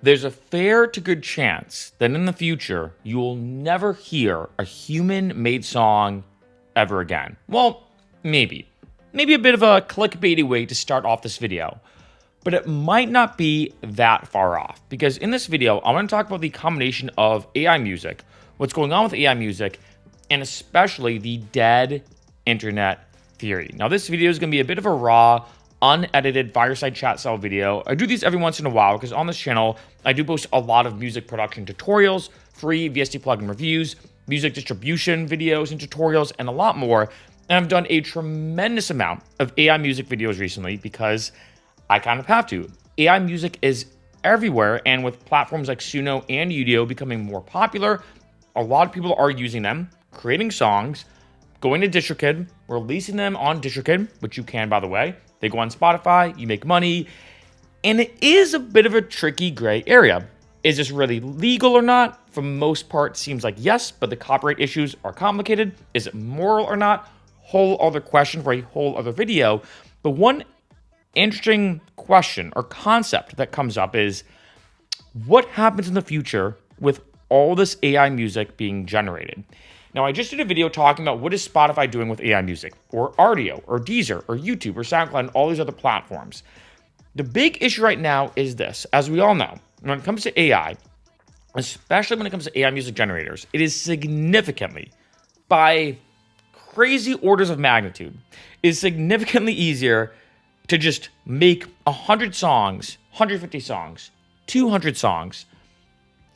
There's a fair to good chance that in the future, you will never hear a human made song ever again. Well, maybe. Maybe a bit of a clickbaity way to start off this video. But it might not be that far off. Because in this video, I want to talk about the combination of AI music, what's going on with AI music, and especially the dead internet theory. Now, this video is going to be a bit of a raw, unedited fireside chat style video. I do these every once in a while because on this channel, I do post a lot of music production tutorials, free VST plugin reviews, music distribution videos and tutorials, and a lot more. And I've done a tremendous amount of AI music videos recently because I kind of have to. AI music is everywhere, and with platforms like Suno and Udio becoming more popular, a lot of people are using them, creating songs, going to DistroKid, releasing them on DistroKid, which you can, by the way. They go on Spotify, you make money, and it is a bit of a tricky gray area. Is this really legal or not? For the most part, it seems like yes, but the copyright issues are complicated. Is it moral or not? Whole other question for a whole other video. But one interesting question or concept that comes up is what happens in the future with all this AI music being generated? Now, I just did a video talking about what is Spotify doing with AI music, or Rdio, or Deezer, or YouTube, or SoundCloud, and all these other platforms. The big issue right now is this. As we all know, when it comes to AI, especially when it comes to AI music generators, it is significantly, by crazy orders of magnitude, is significantly easier to just make 100 songs, 150 songs, 200 songs,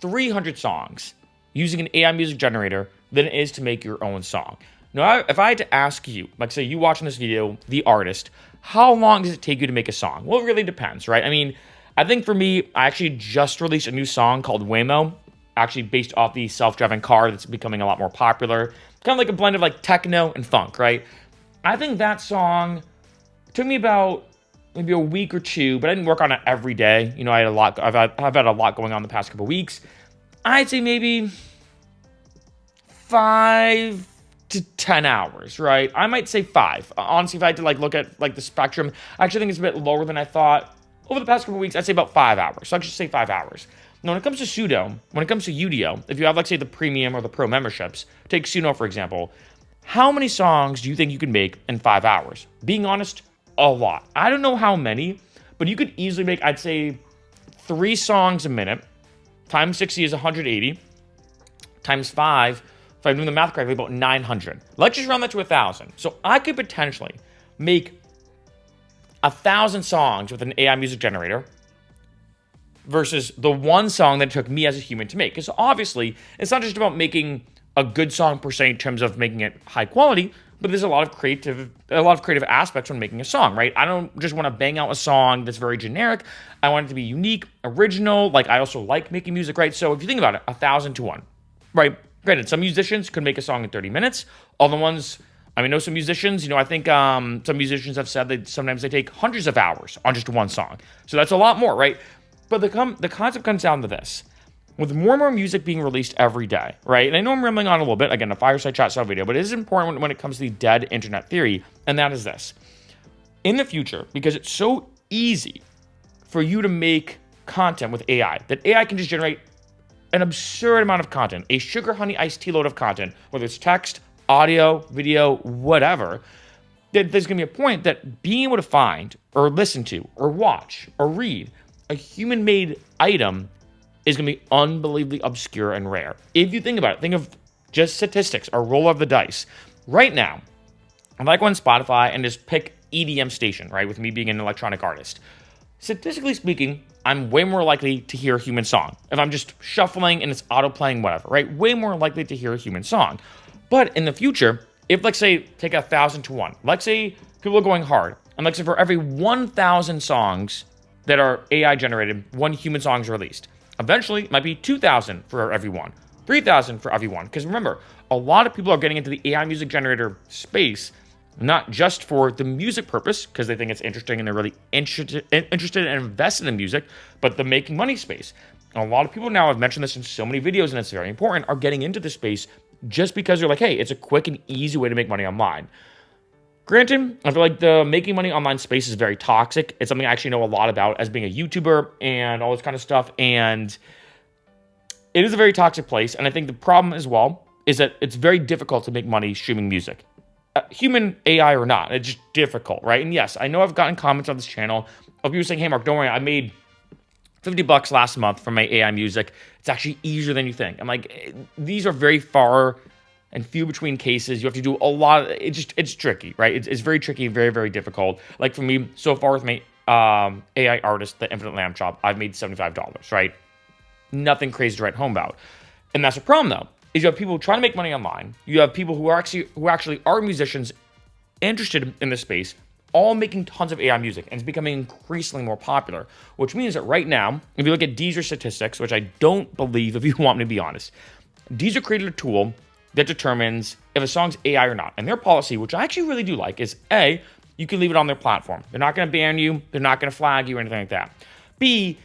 300 songs using an AI music generator than it is to make your own song. Now, if I had to ask you, like say you watching this video, the artist, how long does it take you to make a song? Well, it really depends, right? I mean, I think for me, I actually just released a new song called Waymo, actually based off the self-driving car that's becoming a lot more popular. Kind of like a blend of like techno and funk, right? I think that song took me about maybe a week or two, but I didn't work on it every day. You know, I've had a lot going on the past couple weeks. I'd say maybe 5 to 10 hours, right? I might say 5. Honestly, if I had to like look at like the spectrum, I actually think it's a bit lower than I thought. Over the past couple weeks, I'd say about 5 hours. So I should say 5 hours. Now, when it comes to Suno, when it comes to Udio, if you have like say the premium or the pro memberships, take Suno for example, how many songs do you think you can make in 5 hours? Being honest, a lot. I don't know how many, but you could easily make, I'd say, 3 songs a minute. Times 60 is 180. Times 5, if I'm doing the math correctly, about 900. Let's just round that to 1,000. So I could potentially make 1,000 songs with an AI music generator versus the one song that it took me as a human to make. Because obviously, it's not just about making a good song per se in terms of making it high quality, but there's a lot of creative aspects when making a song, right? I don't just want to bang out a song that's very generic. I want it to be unique, original. Like I also like making music, right? So if you think about it, 1,000 to 1, right? Granted, some musicians could make a song in 30 minutes. Other ones, I know some musicians, I think some musicians have said that sometimes they take hundreds of hours on just one song. So that's a lot more, right? But the concept comes down to this. With more and more music being released every day, right? And I know I'm rambling on a little bit, again, a fireside chat style video, but it is important when it comes to the dead internet theory, and that is this. In the future, because it's so easy for you to make content with AI, that AI can just generate an absurd amount of content, a sugar honey iced tea load of content, whether it's text, audio, video, whatever, that there's going to be a point that being able to find or listen to or watch or read a human-made item is going to be unbelievably obscure and rare. If you think about it, think of just statistics, a roll of the dice. Right now, if I go on Spotify and just pick EDM station, right, with me being an electronic artist, statistically speaking, I'm way more likely to hear a human song. If I'm just shuffling and it's auto-playing, whatever, right, way more likely to hear a human song. But in the future, if, let's say, take 1,000 to 1, let's say people are going hard, and let's say for every 1,000 songs that are AI generated, one human song is released. Eventually, it might be 2,000 for everyone, 3,000 for everyone. Because remember, a lot of people are getting into the AI music generator space, not just for the music purpose, because they think it's interesting and they're really interested and invested in music, but the making money space. And a lot of people now, I've mentioned this in so many videos, and it's very important, are getting into this space just because they're like, hey, it's a quick and easy way to make money online. Granted, I feel like the making money online space is very toxic. It's something I actually know a lot about as being a YouTuber and all this kind of stuff. And it is a very toxic place. And I think the problem as well is that it's very difficult to make money streaming music. Human AI or not, it's just difficult, right? And yes, I know I've gotten comments on this channel of people saying, hey, Mark, don't worry, I made $50 last month from my AI music. It's actually easier than you think. I'm like, these are very far and few between cases. You have to do a lot. It's tricky, right? It's very tricky, very, very difficult. Like for me, so far with my AI artist, the Infinite Lamb Chop, I've made $75, right? Nothing crazy to write home about. And that's a problem though, is you have people trying to make money online. You have people who actually are musicians interested in this space, all making tons of AI music, and it's becoming increasingly more popular, which means that right now, if you look at Deezer statistics, which I don't believe, if you want me to be honest, Deezer created a tool that determines if a song's AI or not. And their policy, which I actually really do like, is A, you can leave it on their platform. They're not going to ban you. They're not going to flag you or anything like that. B,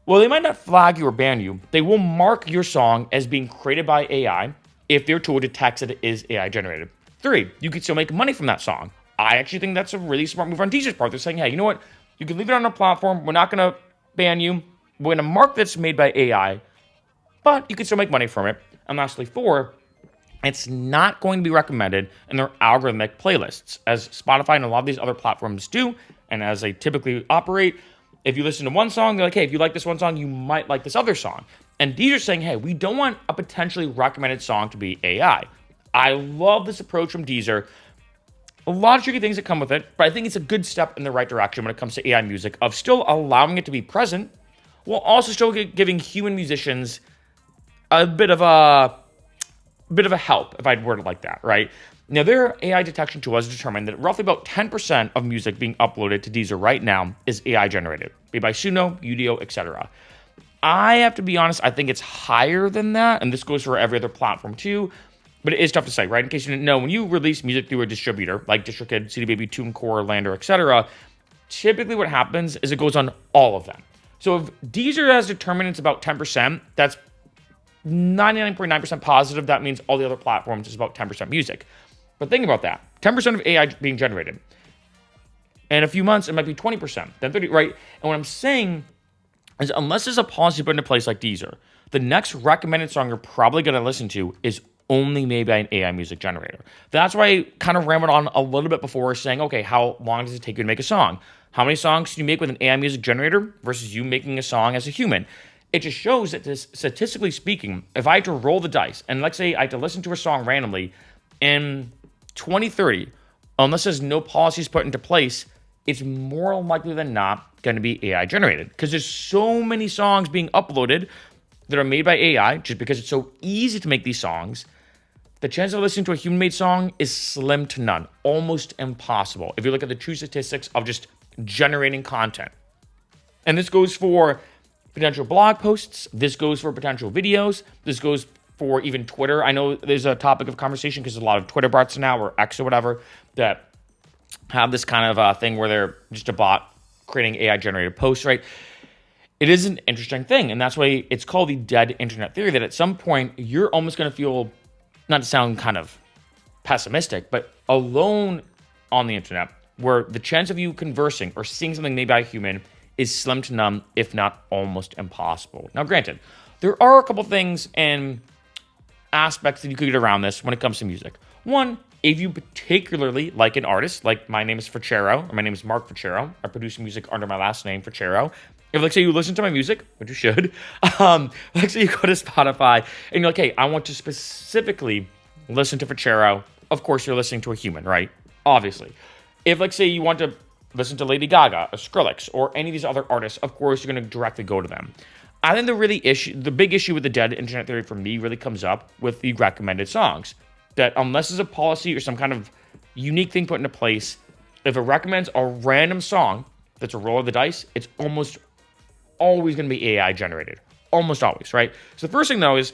well, they might not flag you or ban you. They will mark your song as being created by AI if their tool detects that it is AI generated. 3, you can still make money from that song. I actually think that's a really smart move on Deezer's part. They're saying, hey, you know what? You can leave it on our platform. We're not going to ban you. We're going to mark that's made by AI, but you can still make money from it. And lastly, 4, it's not going to be recommended in their algorithmic playlists, as Spotify and a lot of these other platforms do, and as they typically operate. If you listen to one song, they're like, hey, if you like this one song, you might like this other song. And Deezer's saying, hey, we don't want a potentially recommended song to be AI. I love this approach from Deezer. A lot of tricky things that come with it, but I think it's a good step in the right direction when it comes to AI music, of still allowing it to be present, while also still giving human musicians a bit of a help, if I'd word it like that, right? Now, their AI detection tool has determined that roughly about 10% of music being uploaded to Deezer right now is AI generated, be it by Suno, Udio, etc. I have to be honest, I think it's higher than that, and this goes for every other platform too, but it is tough to say, right? In case you didn't know, when you release music through a distributor, like DistroKid, CD Baby, TuneCore, Lander, etc., typically what happens is it goes on all of them. So if Deezer has determined it's about 10%, that's 99.9% positive. That means all the other platforms is about 10% music. But think about that. 10% of AI being generated. In a few months, it might be 20%, then 30%, right? And what I'm saying is, unless there's a policy put into place like Deezer, the next recommended song you're probably going to listen to is only made by an AI music generator. That's why I kind of rambled on a little bit before, saying, okay, how long does it take you to make a song? How many songs can you make with an AI music generator versus you making a song as a human? It just shows that, statistically speaking, if I had to roll the dice, and let's say I had to listen to a song randomly, in 2030, unless there's no policies put into place, it's more likely than not going to be AI generated, because there's so many songs being uploaded that are made by AI, just because it's so easy to make these songs. The chance of listening to a human-made song is slim to none, almost impossible, if you look at the true statistics of just generating content. And this goes for potential blog posts, this goes for potential videos, this goes for even Twitter. I know there's a topic of conversation because there's a lot of Twitter bots now, or X or whatever, that have this kind of thing where they're just a bot creating AI-generated posts, right? It is an interesting thing, and that's why it's called the dead internet theory, that at some point, you're almost going to feel, not to sound kind of pessimistic, but alone on the internet, where the chance of you conversing or seeing something made by a human is slim to none, if not almost impossible. Now, granted, there are a couple things and aspects that you could get around this when it comes to music. One, if you particularly like an artist, like my name is Ficero, or my name is Mark Ficero, I produce music under my last name, Ficero. If, let's say, you listen to my music, which you should, let's say you go to Spotify and you're like, hey, I want to specifically listen to Ficero. Of course, you're listening to a human, right? Obviously. If, let's say, you want to listen to Lady Gaga, or Skrillex, or any of these other artists, of course, you're going to directly go to them. I think the big issue with the dead internet theory for me really comes up with the recommended songs. That unless there's a policy or some kind of unique thing put into place, if it recommends a random song that's a roll of the dice, it's almost always going to be AI generated. Almost always, right? So the first thing, though, is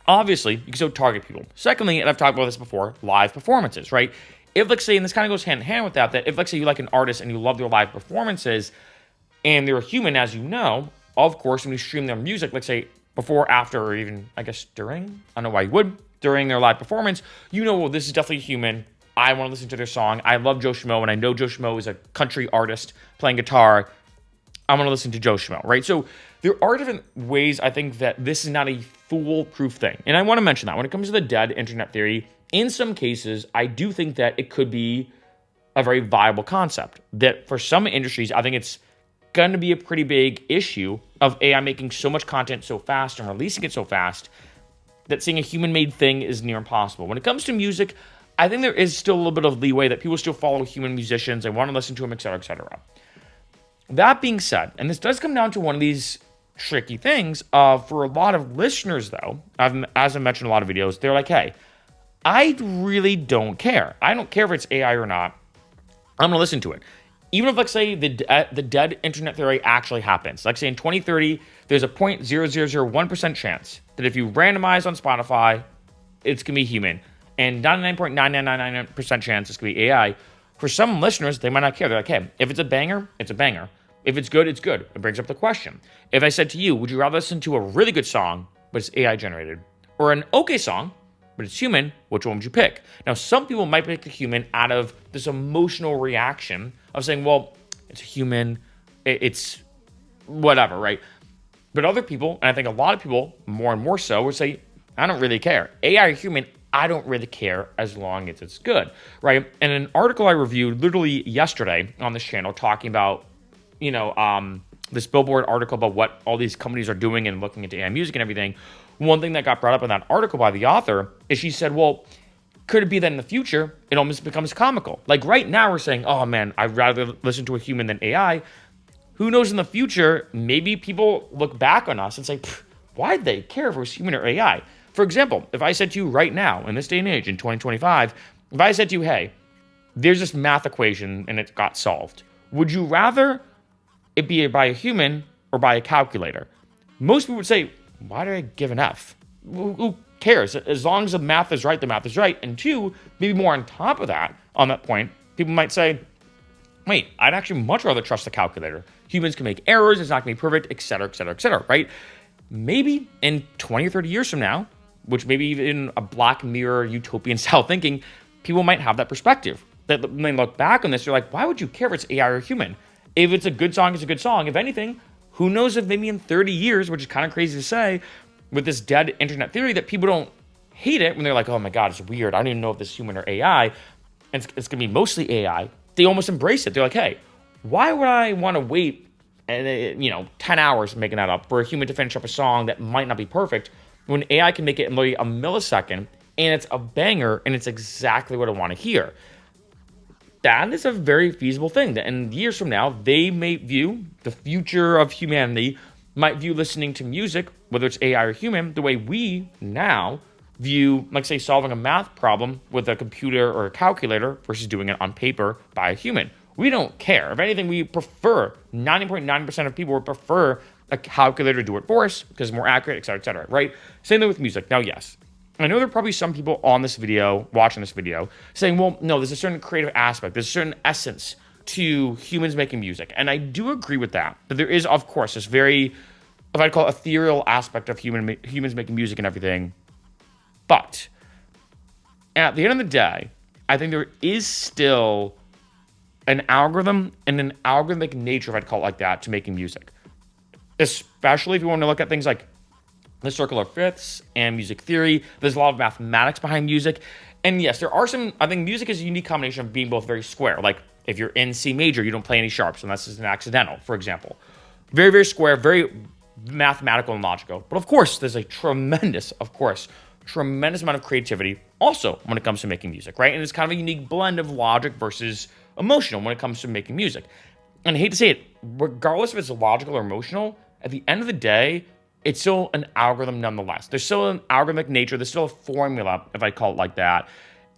obviously you can still target people. Secondly, and I've talked about this before, live performances, right? If, let's say, and this kind of goes hand in hand with that if, let's say, you like an artist and you love their live performances and they're a human, as you know, of course, when you stream their music, let's say before, after, or even, I guess, during, I don't know why you would, during their live performance, you know, well, this is definitely a human. I want to listen to their song. I love Joe Schmo, and I know Joe Schmo is a country artist playing guitar. I want to listen to Joe Schmo, right? So there are different ways I think that this is not a foolproof thing. And I want to mention that when it comes to the dead internet theory, in some cases, I do think that it could be a very viable concept. That for some industries, I think it's going to be a pretty big issue of AI making so much content so fast and releasing it so fast that seeing a human-made thing is near impossible. When it comes to music, I think there is still a little bit of leeway that people still follow human musicians, they want to listen to them, etc., etc. That being said, and this does come down to one of these tricky things, for a lot of listeners, though, as I mentioned in a lot of videos, they're like, hey, I really don't care. I don't care if it's AI or not. I'm going to listen to it. Even if, let's say, the dead internet theory actually happens. Like, say, in 2030, there's a 0.0001% chance that if you randomize on Spotify, it's going to be human. And 99.9999% chance it's going to be AI. For some listeners, they might not care. They're like, hey, if it's a banger, it's a banger. If it's good, it's good. It brings up the question. If I said to you, would you rather listen to a really good song, but it's AI generated, or an okay song, but it's human, which one would you pick? Now, some people might pick the human out of this emotional reaction of saying, well, it's a human, it's whatever, right? But other people, and I think a lot of people, more and more so, would say, I don't really care. AI or human, I don't really care as long as it's good, right? And an article I reviewed literally yesterday on this channel talking about, this Billboard article about what all these companies are doing and looking into AI music and everything. One thing that got brought up in that article by the author is she said, well, could it be that in the future, it almost becomes comical? Like right now we're saying, oh man, I'd rather listen to a human than AI. Who knows in the future, maybe people look back on us and say, why'd they care if it was human or AI? For example, if I said to you right now, in this day and age, in 2025, if I said to you, hey, there's this math equation and it got solved, would you rather it be by a human or by a calculator? Most people would say, why do I give an F? Who cares? As long as the math is right, the math is right. And two, maybe more on top of that, on that point, people might say, wait, I'd actually much rather trust the calculator. Humans can make errors, it's not going to be perfect, et cetera, et cetera, et cetera, right? Maybe in 20 or 30 years from now, which maybe even a Black Mirror utopian style thinking, people might have that perspective. That when they look back on this, they're like, why would you care if it's AI or human? If it's a good song, it's a good song. If anything, who knows if maybe in 30 years, which is kind of crazy to say, with this dead internet theory, that people don't hate it when they're like, oh my God, it's weird. I don't even know if this is human or AI. And it's going to be mostly AI. They almost embrace it. They're like, hey, why would I want to wait, 10 hours, making that up, for a human to finish up a song that might not be perfect when AI can make it in literally a millisecond and it's a banger and it's exactly what I want to hear? That is a very feasible thing. And years from now, they may view the future of humanity, might view listening to music, whether it's AI or human, the way we now view, like say, solving a math problem with a computer or a calculator versus doing it on paper by a human. We don't care. If anything, we prefer, 90.9% of people would prefer a calculator to do it for us because it's more accurate, et cetera, right? Same thing with music. Now, yes, I know there are probably some people on this video, watching this video, saying, well, no, there's a certain creative aspect, there's a certain essence to humans making music. And I do agree with that. But there is, of course, this very, if I'd call it, ethereal aspect of humans making music and everything. But at the end of the day, I think there is still an algorithm and an algorithmic nature, if I'd call it like that, to making music. Especially if you want to look at things like the circular fifths and music theory. There's a lot of mathematics behind music. And yes, there are some, I think music is a unique combination of being both very square. Like if you're in C major, you don't play any sharps unless it's an accidental, for example. Very, very square, very mathematical and logical. But of course, there's a tremendous amount of creativity also when it comes to making music, right? And it's kind of a unique blend of logic versus emotional when it comes to making music. And I hate to say it, regardless if it's logical or emotional, at the end of the day, it's still an algorithm nonetheless. There's still an algorithmic nature. There's still a formula, if I call it like that.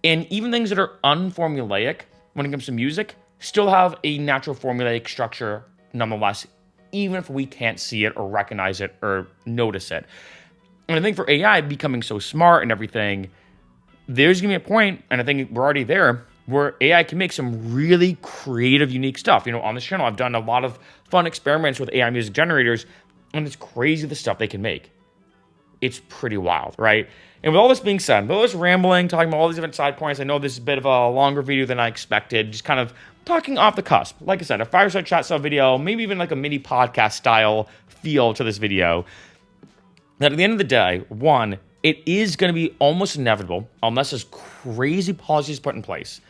And even things that are unformulaic when it comes to music still have a natural formulaic structure nonetheless, even if we can't see it or recognize it or notice it. And I think for AI becoming so smart and everything, there's going to be a point, and I think we're already there, where AI can make some really creative, unique stuff. On this channel, I've done a lot of fun experiments with AI music generators, and it's crazy the stuff they can make. it's pretty wild, right? And with all this being said, with all this rambling, talking about all these different side points, I know this is a bit of a longer video than I expected, just kind of talking off the cusp. Like I said, a fireside chat style video, maybe even like a mini podcast style feel to this video. That at the end of the day, one, it is going to be almost inevitable, unless there's crazy policies put in place.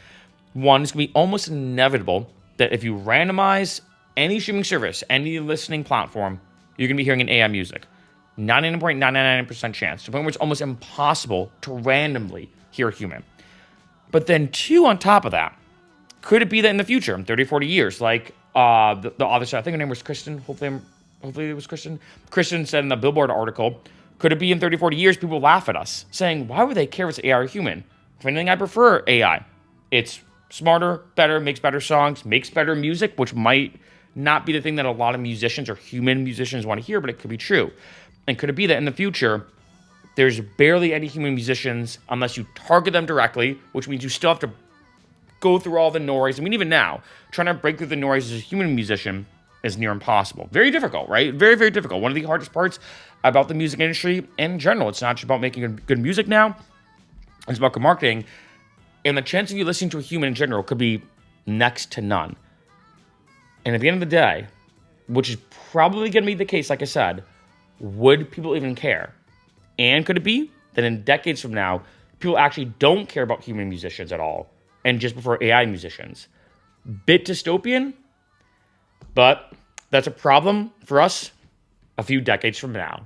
One, it's going to be almost inevitable that if you randomize any streaming service, any listening platform, you're going to be hearing an AI music. 99.999% chance, to the point where it's almost impossible to randomly hear a human. But then two, on top of that, could it be that in the future, in 30, 40 years, like the author said, I think her name was Kristen, hopefully it was Kristen. Kristen said in the Billboard article, could it be in 30, 40 years, people laugh at us, saying, why would they care if it's AI or human? If anything, I prefer AI. It's smarter, better, makes better songs, makes better music, which might not be the thing that a lot of musicians or human musicians want to hear, but it could be true. And could it be that in the future, there's barely any human musicians unless you target them directly, which means you still have to go through all the noise. I mean, even now, trying to break through the noise as a human musician is near impossible. Very difficult, right? Very, very difficult. One of the hardest parts about the music industry in general. It's not just about making good music now. It's about good marketing. And the chance of you listening to a human in general could be next to none. And at the end of the day, which is probably going to be the case, like I said, would people even care? And could it be that in decades from now, people actually don't care about human musicians at all and just prefer AI musicians? Bit dystopian, but that's a problem for us a few decades from now.